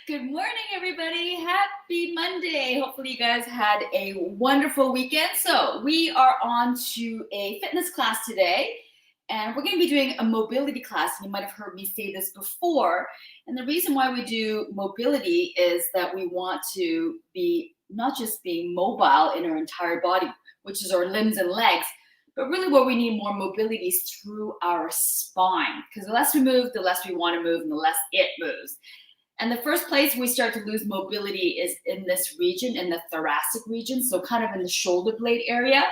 Good morning, everybody. Happy Monday. Hopefully you guys had a wonderful weekend. So we are on to a fitness class today, and we're going to be doing a mobility class. You might have heard me say this before. And the reason why we do mobility is that we want to be not just being mobile in our entire body, which is our limbs and legs, but really where we need more mobility is through our spine. Because the less we move, the less we want to move, and the less it moves. And the first place we start to lose mobility is in this region, in the thoracic region, so kind of in the shoulder blade area.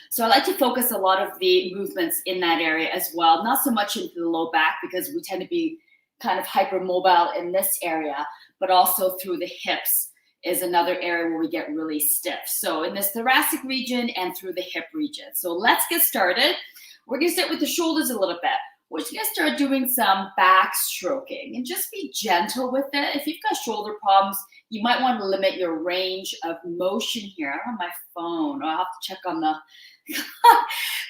So I like to focus a lot of the movements in that area as well, not so much into the low back because we tend to be kind of hypermobile in this area, but also through the hips is another area where we get really stiff. So in this thoracic region and through the hip region. So let's get started. We're gonna start with the shoulders a little bit. We're just gonna start doing some back stroking and just be gentle with it. If you've got shoulder problems, you might want to limit your range of motion here. I don't have my phone. I'll have to check on the,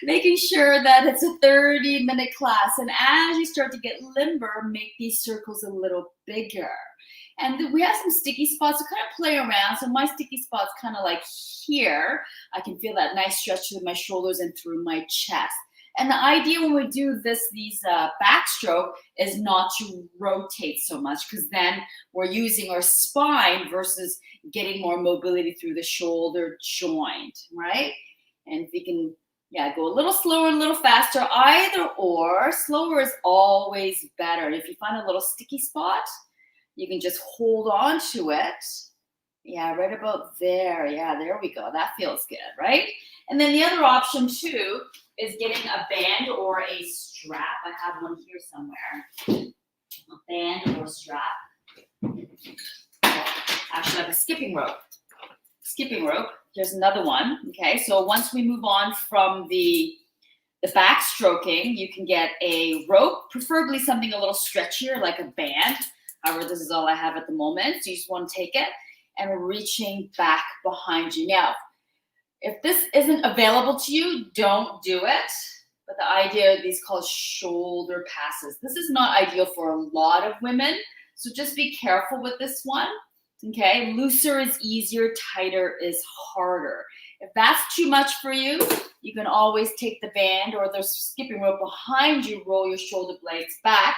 making sure that it's a 30-minute class. And as you start to get limber, make these circles a little bigger. And we have some sticky spots to kind of play around. So my sticky spot's kind of like here. I can feel that nice stretch through my shoulders and through my chest. And the idea when we do these backstroke is not to rotate so much because then we're using our spine versus getting more mobility through the shoulder joint, right? And if we can, go a little slower, a little faster, either or. Slower is always better. If you find a little sticky spot, you can just hold on to it. Yeah, right about there. Yeah, there we go. That feels good, right? And then the other option too is getting a band or a strap. I have one here somewhere. A band or a strap. Actually, I have a skipping rope. Skipping rope. Here's another one. Okay, so once we move on from the back stroking, you can get a rope, preferably something a little stretchier like a band. However, this is all I have at the moment. So you just want to take it and reaching back behind you. Now, if this isn't available to you, don't do it. But the idea of these called shoulder passes. This is not ideal for a lot of women. So just be careful with this one. Okay, looser is easier, tighter is harder. If that's too much for you, you can always take the band or the skipping rope behind you, roll your shoulder blades back,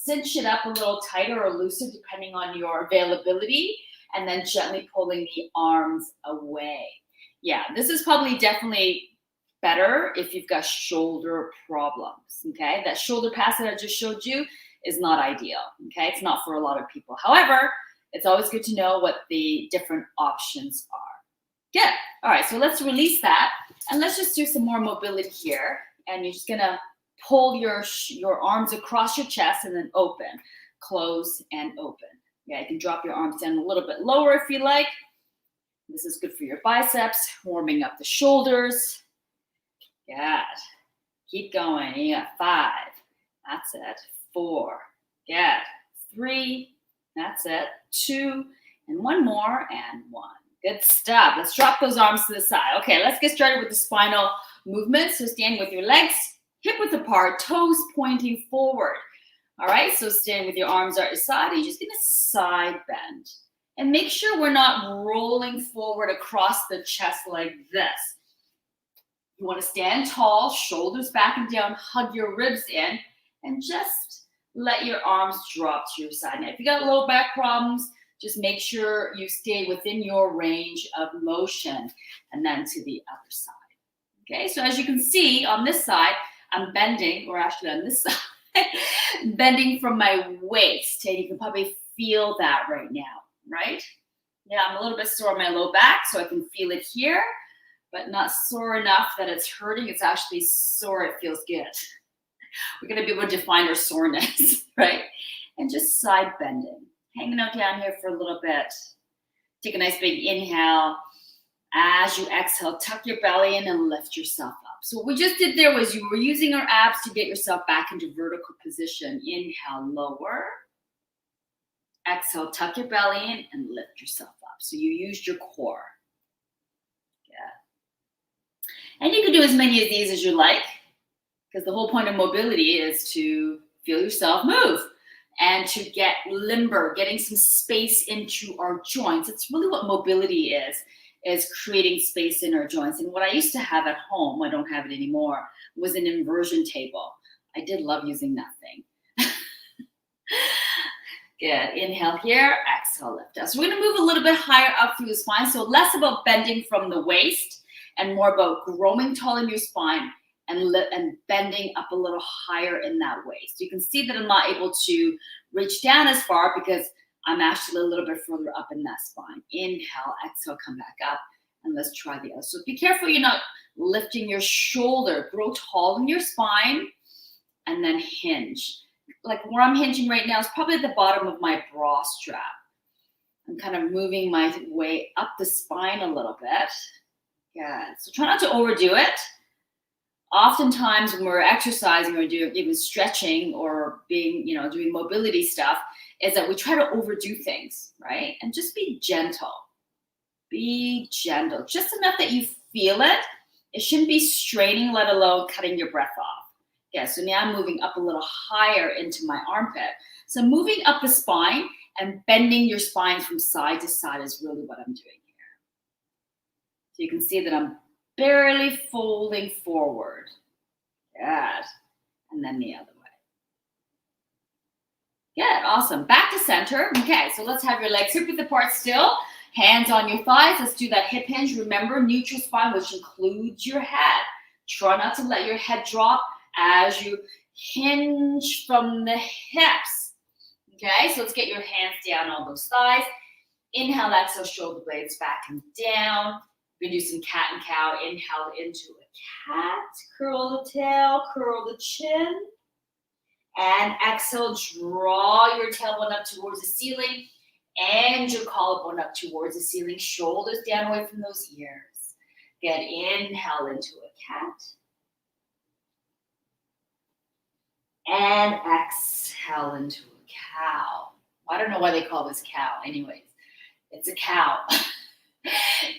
cinch it up a little tighter or looser depending on your availability, and then gently pulling the arms away. Yeah, this is probably definitely better if you've got shoulder problems, okay? That shoulder pass that I just showed you is not ideal, okay? It's not for a lot of people. However, it's always good to know what the different options are. Good. All right, so let's release that, and let's just do some more mobility here. And you're just gonna pull your arms across your chest and then open, close, and open. Yeah, you can drop your arms down a little bit lower if you like. This is good for your biceps, warming up the shoulders. Good. Keep going. You got 5. That's it. 4. Good. 3. That's it. 2. And 1 more. And 1. Good stuff. Let's drop those arms to the side. Okay, let's get started with the spinal movement. So stand with your legs hip width apart, toes pointing forward. All right, so stand with your arms at your side. You're just going to side bend. And make sure we're not rolling forward across the chest like this. You want to stand tall, shoulders back and down, hug your ribs in, and just let your arms drop to your side. Now, if you got low back problems, just make sure you stay within your range of motion, and then to the other side. Okay, so as you can see on this side, I'm bending, or actually on this side, bending from my waist. And you can probably feel that right now. Right? Yeah, I'm a little bit sore on my low back, so I can feel it here, but not sore enough that it's hurting. It's actually sore. It feels good. We're going to be able to define our soreness, right? And just side bending. Hanging out down here for a little bit. Take a nice big inhale. As you exhale, tuck your belly in and lift yourself up. So what we just did there was you were using our abs to get yourself back into vertical position. Inhale, lower. Exhale, tuck your belly in and lift yourself up. So you used your core. Yeah. And you can do as many of these as you like, because the whole point of mobility is to feel yourself move. and to get limber, getting some space into our joints. It's really what mobility is creating space in our joints. And what I used to have at home, I don't have it anymore, was an inversion table. I did love using that thing. Good. Inhale here, exhale, lift up. So we're going to move a little bit higher up through the spine. So less about bending from the waist and more about growing tall in your spine and bending up a little higher in that waist. You can see that I'm not able to reach down as far because I'm actually a little bit further up in that spine. Inhale, exhale, come back up. And let's try the other. So be careful you're not lifting your shoulder. Grow tall in your spine and then hinge. Like where I'm hinging right now is probably at the bottom of my bra strap. I'm kind of moving my way up the spine a little bit. Good. So try not to overdo it. Oftentimes when we're exercising or doing even stretching or being, doing mobility stuff, is that we try to overdo things, right? And just be gentle. Be gentle. Just enough that you feel it. It shouldn't be straining, let alone cutting your breath off. Yeah, so now I'm moving up a little higher into my armpit. So moving up the spine and bending your spine from side to side is really what I'm doing here. So you can see that I'm barely folding forward. Good. And then the other way. Good, awesome. Back to center. Okay, so let's have your legs hip width apart still. Hands on your thighs. Let's do that hip hinge. Remember, neutral spine, which includes your head. Try not to let your head drop as you hinge from the hips. Okay, so let's get your hands down on those thighs. Inhale, exhale, shoulder blades back and down. We're gonna do some cat and cow. Inhale into a cat. Curl the tail, curl the chin. And exhale, draw your tailbone up towards the ceiling and your collarbone up towards the ceiling. Shoulders down away from those ears. Good, inhale into a cat. And exhale into a cow. I don't know why they call this cow. Anyways, it's a cow.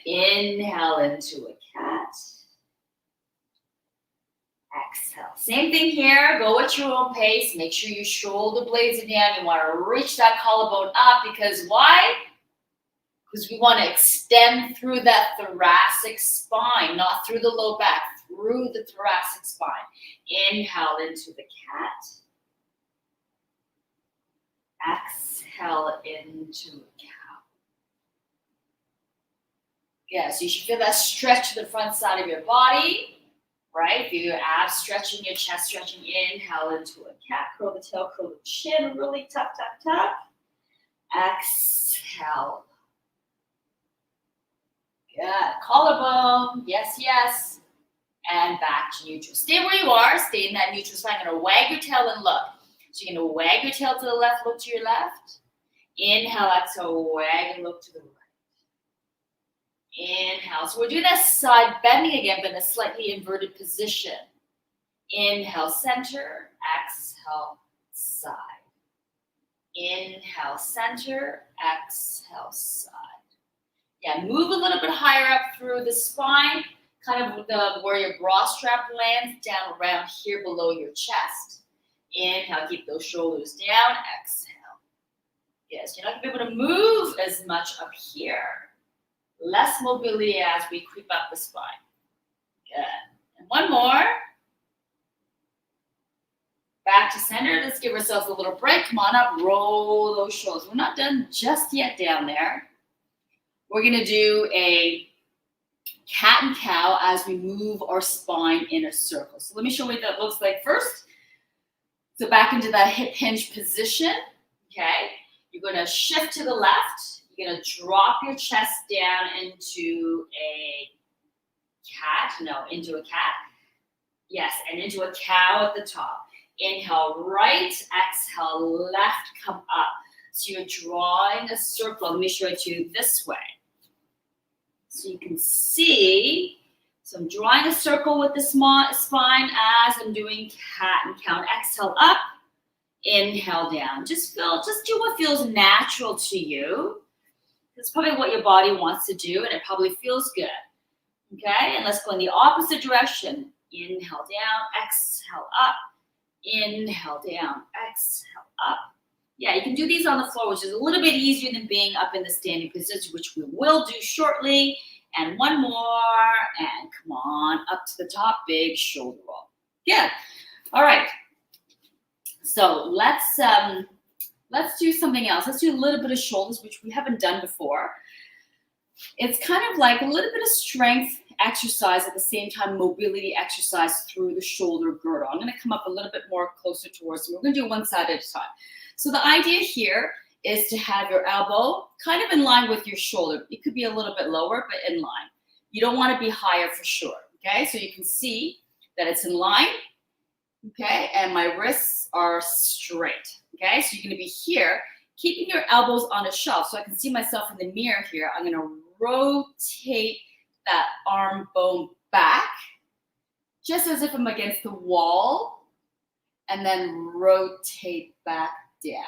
Inhale into a cat. Exhale. Same thing here. Go at your own pace. Make sure your shoulder blades are down. You want to reach that collarbone up because why? Because we want to extend through that thoracic spine, not through the low back, through the thoracic spine. Inhale into the cat. Exhale into a cow. Yeah, so you should feel that stretch to the front side of your body, right? Feel your abs stretching, your chest stretching. Inhale into a cat. Curl the tail, curl the chin. Really tuck, tuck, tuck. Exhale. Good. Collarbone. Yes, yes. And back to neutral. Stay where you are. Stay in that neutral spine. I'm going to wag your tail and look. So you're going to wag your tail to the left, look to your left. Inhale, exhale, wag and look to the right. Inhale. So we're doing that side bending again, but in a slightly inverted position. Inhale, center. Exhale, side. Inhale, center. Exhale, side. Yeah, move a little bit higher up through the spine. Kind of where your bra strap lands, down around here below your chest. Inhale, keep those shoulders down. Exhale. Yes, you're not going to be able to move as much up here. Less mobility as we creep up the spine. Good. And one more. Back to center. Let's give ourselves a little break. Come on up. Roll those shoulders. We're not done just yet down there. We're going to do a cat and cow as we move our spine in a circle. So let me show you what that looks like first. So back into that hip hinge position, okay? You're going to shift to the left. You're going to drop your chest down into a cat. No, into a cat. Yes, and into a cow at the top. Inhale right, exhale left, come up. So you're drawing a circle. Let me show it to you this way. So you can see, so I'm drawing a circle with the small spine as I'm doing cat and cow. Exhale up, inhale down. Just do what feels natural to you. That's probably what your body wants to do, and it probably feels good. Okay, and let's go in the opposite direction. Inhale down, exhale up, inhale down, exhale up, Yeah, you can do these on the floor, which is a little bit easier than being up in the standing position, which we will do shortly. And one more, and come on, up to the top, big shoulder roll. Good. All right. So let's do something else. Let's do a little bit of shoulders, which we haven't done before. It's kind of like a little bit of strength exercise at the same time, mobility exercise through the shoulder girdle. I'm going to come up a little bit more closer towards you. We're going to do one side at a time. So the idea here is to have your elbow kind of in line with your shoulder. It could be a little bit lower, but in line. You don't want to be higher for sure, okay? So you can see that it's in line, okay? And my wrists are straight, okay? So you're going to be here, keeping your elbows on a shelf. So I can see myself in the mirror here. I'm going to rotate that arm bone back, just as if I'm against the wall, and then rotate back down.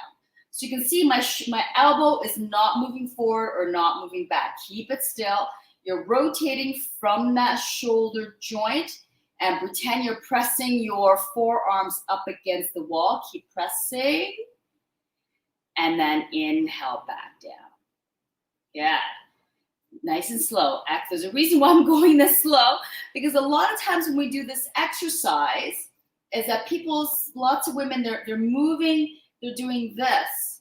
So you can see my elbow is not moving forward or not moving back. Keep it still. You're rotating from that shoulder joint and pretend you're pressing your forearms up against the wall. Keep pressing. And then inhale back down. Yeah. Nice and slow. There's a reason why I'm going this slow, because a lot of times when we do this exercise is that lots of women, they're moving, they're doing this.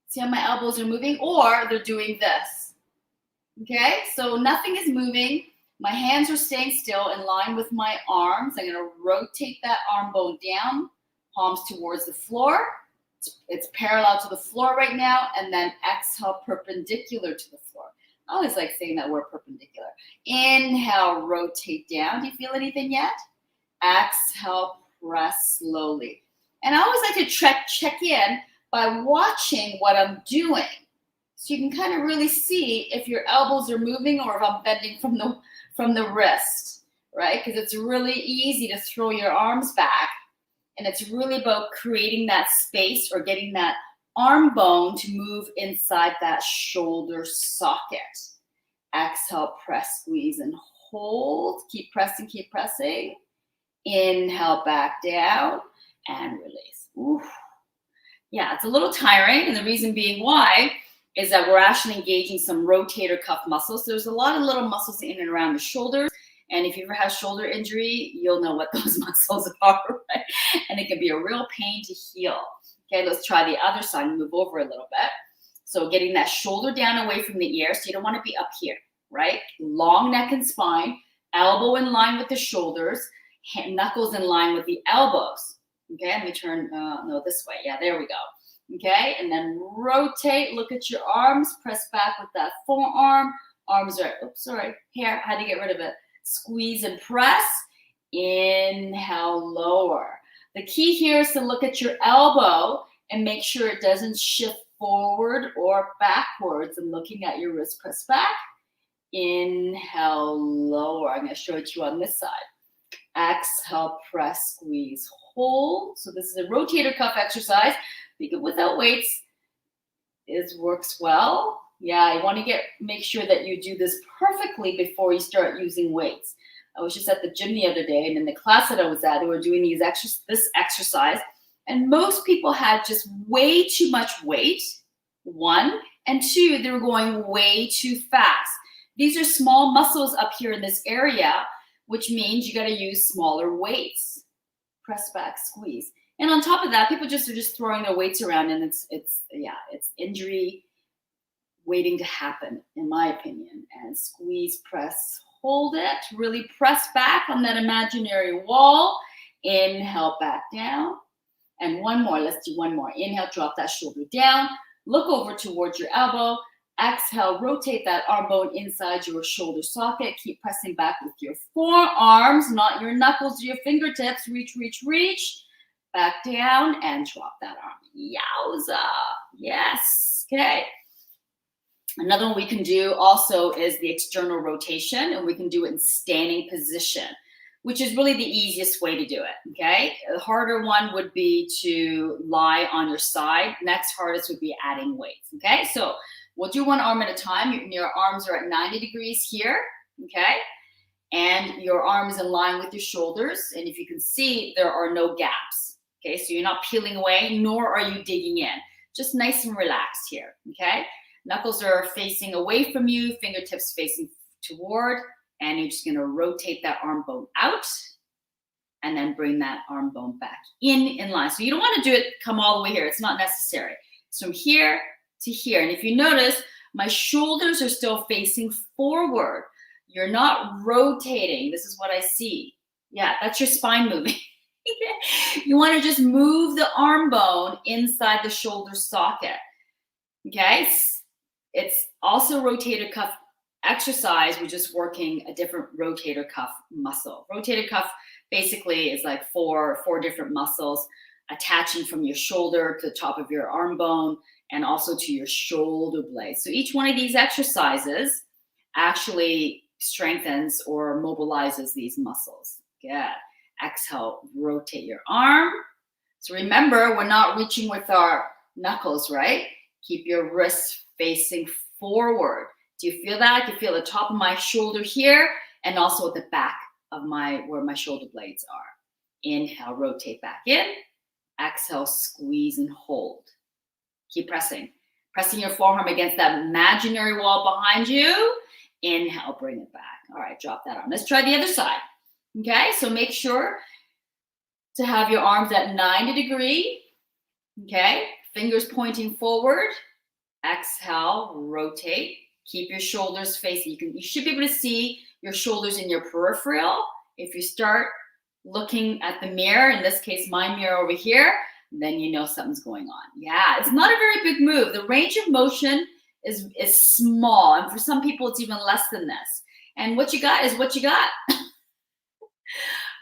See how my elbows are moving? Or they're doing this. Okay? So nothing is moving. My hands are staying still in line with my arms. I'm going to rotate that arm bone down, palms towards the floor. It's parallel to the floor right now, and then exhale perpendicular to the floor. I always like saying that word perpendicular. Inhale, rotate down. Do you feel anything yet? Exhale, press slowly. And I always like to check in by watching what I'm doing. So you can kind of really see if your elbows are moving or if I'm bending from the wrist, right? Because it's really easy to throw your arms back. And it's really about creating that space or getting that arm bone to move inside that shoulder socket. Exhale, press, squeeze, and hold. Keep pressing, keep pressing. Inhale, back down, and release. Ooh. Yeah, it's a little tiring, and the reason being why is that we're actually engaging some rotator cuff muscles. So there's a lot of little muscles in and around the shoulders. And if you ever have shoulder injury, you'll know what those muscles are, right? And it can be a real pain to heal. Okay, let's try the other side and move over a little bit. So getting that shoulder down away from the ear. So you don't want to be up here, right? Long neck and spine, elbow in line with the shoulders, knuckles in line with the elbows. Okay, let me turn, this way. Yeah, there we go. Okay, and then rotate, look at your arms, press back with that forearm. Arms are, here, I had to get rid of it. Squeeze and press. Inhale, lower. The key here is to look at your elbow and make sure it doesn't shift forward or backwards, and looking at your wrist, press back. Inhale, lower. I'm going to show it to you on this side. Exhale, press, squeeze, hold. So this is a rotator cuff exercise. Without weights, it works well. Yeah, you want to make sure that you do this perfectly before you start using weights. I was just at the gym the other day, and in the class that I was at, they were doing this exercise, and most people had just way too much weight, one, and two, they were going way too fast. These are small muscles up here in this area, which means you got to use smaller weights. Press back, squeeze. And on top of that, people are just throwing their weights around, and it's injury waiting to happen, in my opinion. And squeeze, press, hold it. Really press back on that imaginary wall. Inhale, back down. And one more. Let's do one more. Inhale, drop that shoulder down. Look over towards your elbow. Exhale, rotate that arm bone inside your shoulder socket. Keep pressing back with your forearms, not your knuckles or your fingertips. Reach, reach, reach. Back down and drop that arm. Yowza. Yes. Okay. Another one we can do also is the external rotation, and we can do it in standing position, which is really the easiest way to do it, okay? The harder one would be to lie on your side. Next hardest would be adding weights, okay? So we'll do one arm at a time. Your arms are at 90 degrees here, okay? And your arm is in line with your shoulders. And if you can see, there are no gaps, okay? So you're not peeling away, nor are you digging in. just nice and relaxed here, okay? Knuckles are facing away from you, fingertips facing toward, and you're just gonna rotate that arm bone out and then bring that arm bone back in line. So you don't wanna do it come all the way here. It's not necessary. It's from here to here. And if you notice, my shoulders are still facing forward. You're not rotating. This is what I see. Yeah, that's your spine moving. You want to just move the arm bone inside the shoulder socket. Okay? It's also rotator cuff exercise. We're just working a different rotator cuff muscle. Rotator cuff basically is like four different muscles attaching from your shoulder to the top of your arm bone and also to your shoulder blade. So each one of these exercises actually strengthens or mobilizes these muscles. Good. Exhale, rotate your arm. So remember, we're not reaching with our knuckles, right? Keep your wrists facing forward. Do you feel that? I can feel the top of my shoulder here and also at the back of where my shoulder blades are. Inhale, rotate back in. Exhale, squeeze and hold. Keep pressing. Pressing your forearm against that imaginary wall behind you. Inhale, bring it back. All right, drop that arm. Let's try the other side. Okay, so make sure to have your arms at 90 degrees. Okay, fingers pointing forward. Exhale, rotate. Keep your shoulders facing. You should be able to see your shoulders in your peripheral. If you start looking at the mirror, in this case, my mirror over here, then you know something's going on. Yeah, it's not a very big move. The range of motion is small, and for some people, it's even less than this. And what you got is what you got,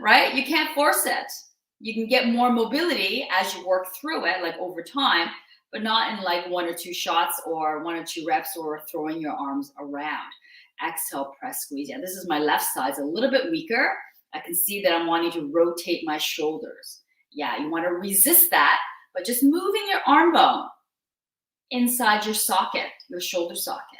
right? You can't force it. You can get more mobility as you work through it, like over time, but not in like 1 or 2 shots or 1 or 2 reps or throwing your arms around. Exhale, press, squeeze. Yeah, this is my left side. It's a little bit weaker. I can see that I'm wanting to rotate my shoulders. Yeah, you want to resist that, but just moving your arm bone inside your socket, your shoulder socket.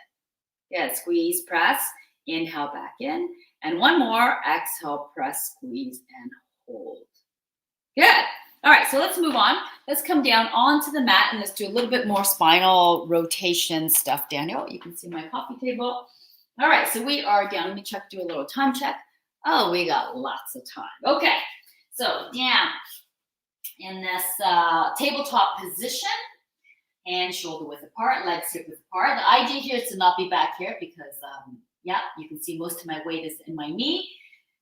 Yeah, squeeze, press, inhale back in. And one more, exhale, press, squeeze, and hold. Good. All right, so let's move on. Let's come down onto the mat and let's do a little bit more spinal rotation stuff, Daniel. You can see my coffee table. All right, so we are down. Let me do a little time check. Oh, we got lots of time. Okay, so down in this tabletop position, hands shoulder width apart, legs hip width apart. The idea here is to not be back here because, yeah, you can see most of my weight is in my knee.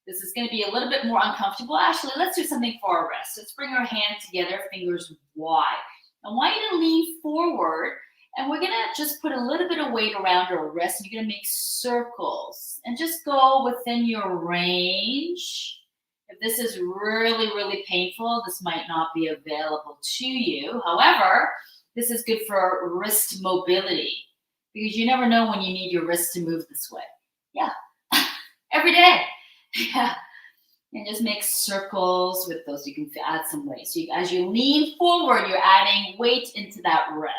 This is going to be a little bit more uncomfortable. Actually, let's do something for our wrist. Let's bring our hands together, fingers wide. I want you to lean forward, and we're going to just put a little bit of weight around our wrist. You're going to make circles and just go within your range. If this is really, really painful, this might not be available to you. However, this is good for wrist mobility because you never know when you need your wrist to move this way. Yeah, every day. Yeah, and just make circles with those. You can add some weight. So as you lean forward, you're adding weight into that wrist.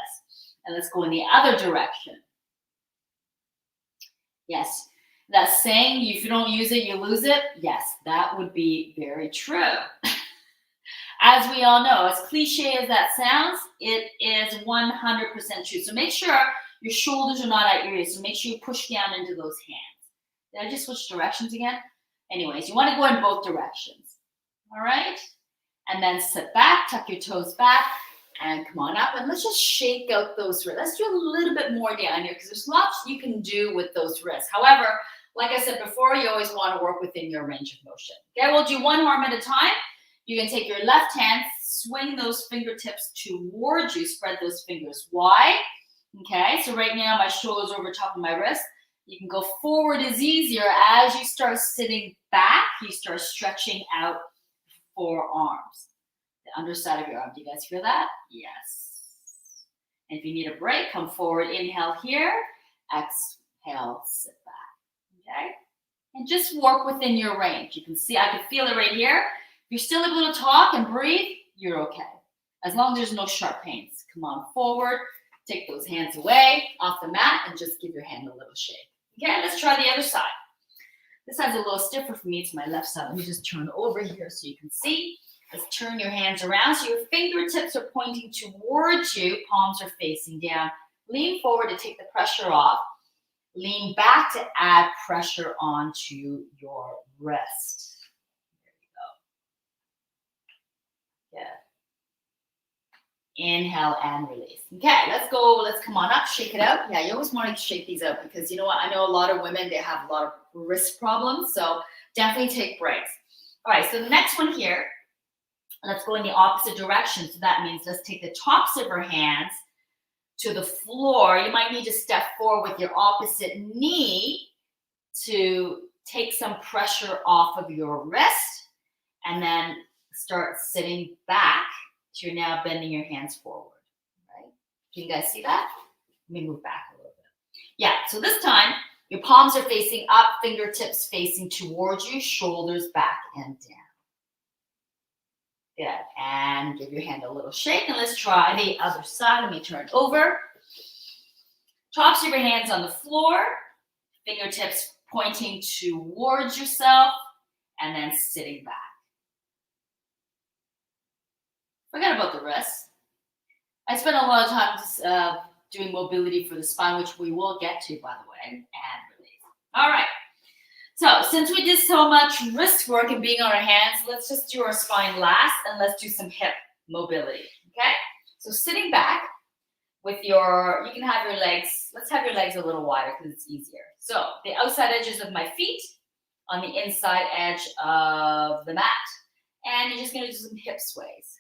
And let's go in the other direction. Yes, that saying, if you don't use it, you lose it. Yes, that would be very true. As we all know, as cliche as that sounds, it is 100% true. So make sure your shoulders are not at your ears. So make sure you push down into those hands. Did I just switch directions again? Anyways, you want to go in both directions. All right? And then sit back, tuck your toes back, and come on up. And let's just shake out those wrists. Let's do a little bit more down here because there's lots you can do with those wrists. However, like I said before, you always want to work within your range of motion. Okay, we'll do one arm at a time. You can take your left hand, swing those fingertips towards you, spread those fingers wide. Okay, so right now my shoulder's over top of my wrist. You can go forward is easier. As you start sitting back, you start stretching out forearms. The underside of your arm. Do you guys feel that? Yes. And if you need a break, come forward, inhale here, exhale, sit back. Okay? And just work within your range. You can see, I can feel it right here. If you're still able to talk and breathe, you're okay. As long as there's no sharp pains. Come on forward, take those hands away off the mat and just give your hand a little shake. Okay, let's try the other side. This side's a little stiffer for me. It's my left side. Let me just turn over here so you can see. Just turn your hands around so your fingertips are pointing towards you, palms are facing down. Lean forward to take the pressure off. Lean back to add pressure onto your wrist. There you go. Good. Inhale and release. Okay, let's go. Let's come on up, shake it out. Yeah, you always want to shake these out because you know what? I know a lot of women, they have a lot of wrist problems. So definitely take breaks. All right, so the next one here, let's go in the opposite direction. So that means let's take the tops of our hands to the floor. You might need to step forward with your opposite knee to take some pressure off of your wrist and then start sitting back. So you're now bending your hands forward, right? Can you guys see that? Let me move back a little bit. Yeah, so this time, your palms are facing up, fingertips facing towards you, shoulders back and down. Good, and give your hand a little shake, and let's try the other side. Let me turn over. Tops of your hands on the floor, fingertips pointing towards yourself, and then sitting back. Forget about the wrists. I spent a lot of time doing mobility for the spine, which we will get to, by the way, and release. All right. So since we did so much wrist work and being on our hands, let's just do our spine last, and let's do some hip mobility, okay? So sitting back with your, you can have your legs, let's have your legs a little wider because it's easier. So the outside edges of my feet on the inside edge of the mat, and you're just gonna do some hip sways.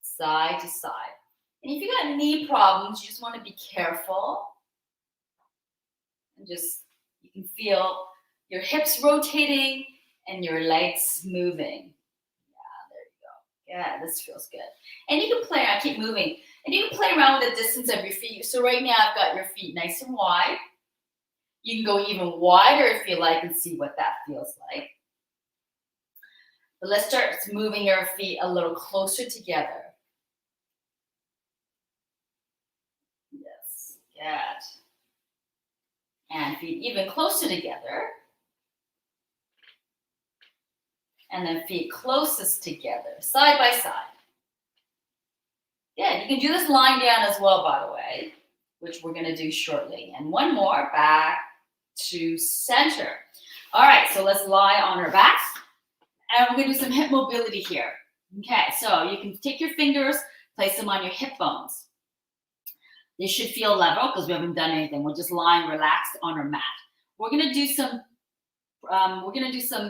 Side to side. And if you got knee problems, you just want to be careful. And just, you can feel your hips rotating and your legs moving. Yeah, there you go. Yeah, this feels good. And you can play, I keep moving. And you can play around with the distance of your feet. So right now I've got your feet nice and wide. You can go even wider if you like and see what that feels like. But let's start moving your feet a little closer together. Good. And feet even closer together. And then feet closest together, side by side. Good. You can do this lying down as well, by the way, which we're going to do shortly. And one more, back to center. All right, so let's lie on our backs. And we're going to do some hip mobility here. Okay, so you can take your fingers, place them on your hip bones. They should feel level because we haven't done anything. We're just lying relaxed on our mat. We're gonna do some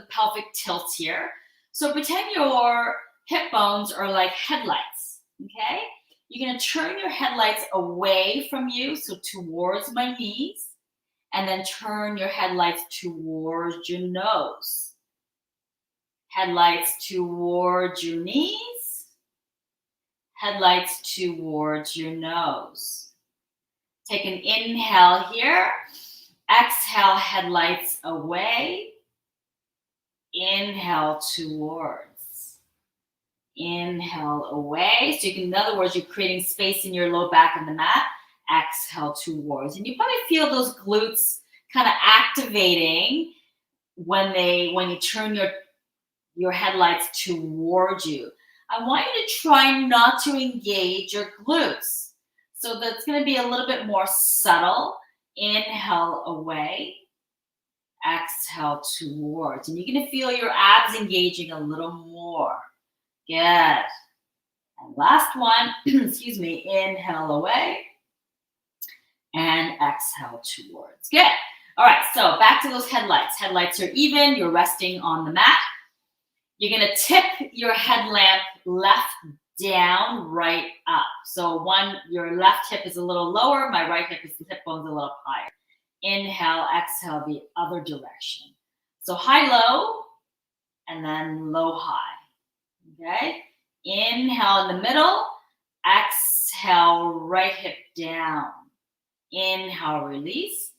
pelvic tilts here. So pretend your hip bones are like headlights, okay? You're gonna turn your headlights away from you, so towards my knees, and then turn your headlights towards your nose. Headlights towards your knees, headlights towards your nose. Take an inhale here. Exhale, headlights away. Inhale towards. Inhale away. So you can, in other words, you're creating space in your low back of the mat. Exhale towards. And you probably feel those glutes kind of activating when you turn your headlights towards you. I want you to try not to engage your glutes. So that's going to be a little bit more subtle. Inhale away. Exhale towards. And you're going to feel your abs engaging a little more. Good. And last one, excuse me, inhale away. And exhale towards. Good. All right, so back to those headlights. Headlights are even. You're resting on the mat. You're going to tip your headlamp left down, right up. So your left hip is a little lower, my right hip bone's a little higher. Inhale, exhale the other direction. So high, low, and then low, high. Okay? Inhale in the middle, exhale, right hip down. Inhale, release,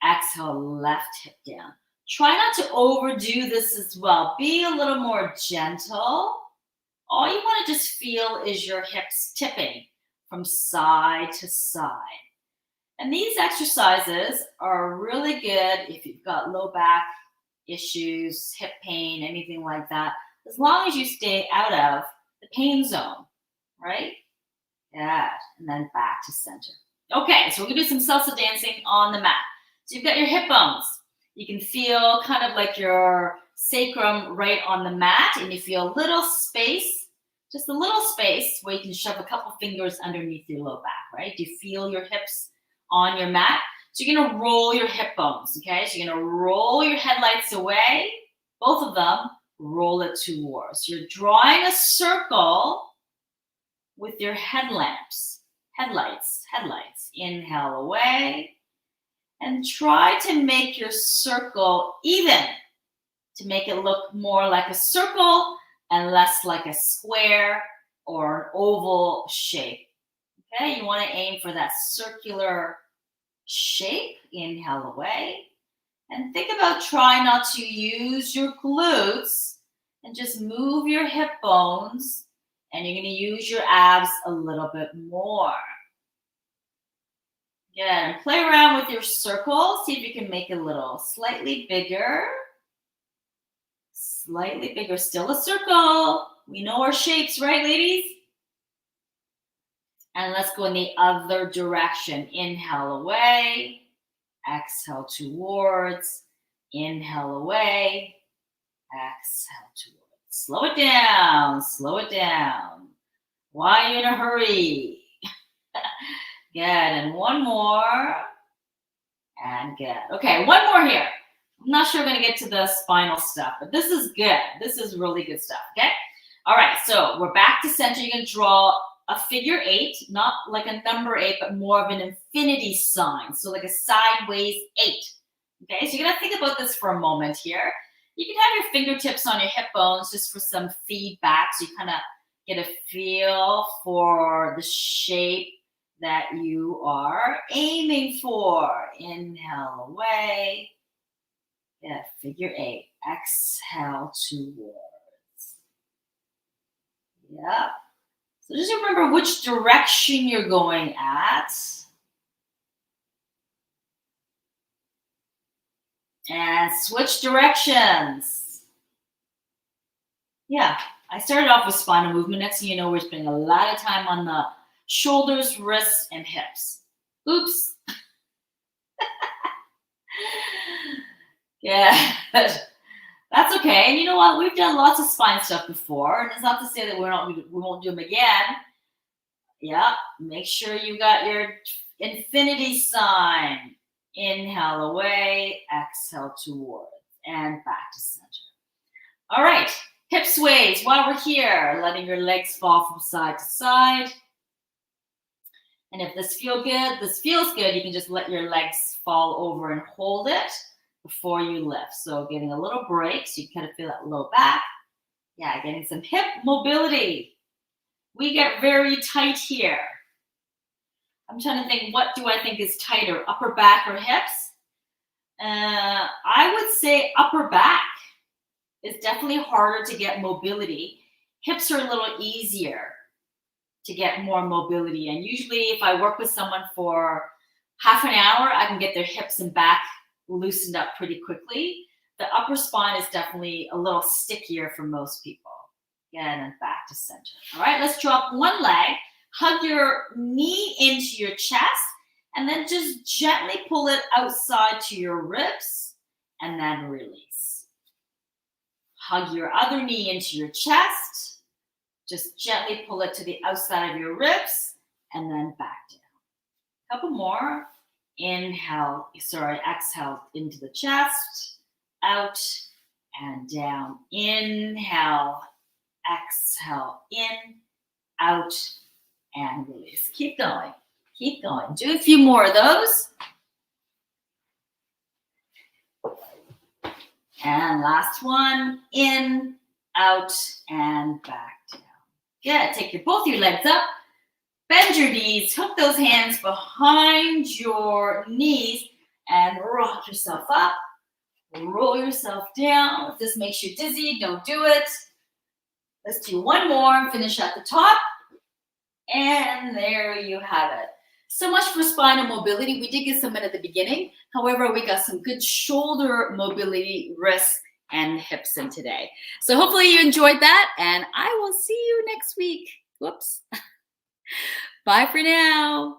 exhale, left hip down. Try not to overdo this as well. Be a little more gentle. All you want to just feel is your hips tipping from side to side. And these exercises are really good if you've got low back issues, hip pain, anything like that, as long as you stay out of the pain zone, right? Yeah, and then back to center. Okay, so we're gonna do some salsa dancing on the mat. So you've got your hip bones. You can feel kind of like your sacrum right on the mat, and you feel a little space, just a little space where you can shove a couple fingers underneath your low back, right? Do you feel your hips on your mat? So you're gonna roll your hip bones, okay? So you're gonna roll your headlights away, both of them, roll it towards. You're drawing a circle with your headlights. Inhale away, and try to make your circle even, to make it look more like a circle and less like a square or an oval shape. Okay, you want to aim for that circular shape. Inhale away, and think about trying not to use your glutes and just move your hip bones, and you're going to use your abs a little bit more. Good, and play around with your circle. See if you can make it a little slightly bigger. Slightly bigger, still a circle. We know our shapes, right, ladies? And let's go in the other direction. Inhale away, exhale towards, inhale away, exhale towards. Slow it down, slow it down. Why are you in a hurry? Good, and one more. And good. Okay, one more here. I'm not sure we're going to get to the spinal stuff, but this is good. This is really good stuff, okay? All right, so we're back to center. You're going to draw a figure 8, not like a number 8, but more of an infinity sign, so like a sideways 8. Okay, so you're going to think about this for a moment here. You can have your fingertips on your hip bones just for some feedback, so you kind of get a feel for the shape that you are aiming for. Inhale away. Yeah, figure 8. Exhale towards. Yep. So just remember which direction you're going at. And switch directions. Yeah, I started off with spinal movement. Next thing you know, we're spending a lot of time on the shoulders, wrists, and hips. Oops. Yeah, that's okay. And you know what? We've done lots of spine stuff before, and it's not to say that we won't do them again. Yeah, make sure you got your infinity sign. Inhale away, exhale towards, and back to center. All right, hip sways while we're here, letting your legs fall from side to side. And if this feels good, you can just let your legs fall over and hold it before you lift. So getting a little break, so you kind of feel that low back. Yeah, getting some hip mobility. We get very tight here. I'm trying to think, what do I think is tighter, upper back or hips? I would say upper back is definitely harder to get mobility. Hips are a little easier to get more mobility. And usually if I work with someone for half an hour, I can get their hips and back loosened up pretty quickly. The upper spine is definitely a little stickier for most people. Again, and back to center. All right, let's drop one leg. Hug your knee into your chest, and then just gently pull it outside to your ribs, and then release. Hug your other knee into your chest. Just gently pull it to the outside of your ribs, and then back down. A couple more. Exhale into the chest, out and down. Inhale, exhale, in, out, and release. Keep going. Keep going. Do a few more of those. And last one. In, out, and back down. Good. Take both your legs up. Bend your knees. Hook those hands behind your knees and rock yourself up. Roll yourself down. If this makes you dizzy, don't do it. Let's do one more and finish at the top. And there you have it. So much for spinal mobility. We did get some at the beginning. However, we got some good shoulder mobility, wrists, and the hips in today. So hopefully you enjoyed that, and I will see you next week. Whoops. Bye for now.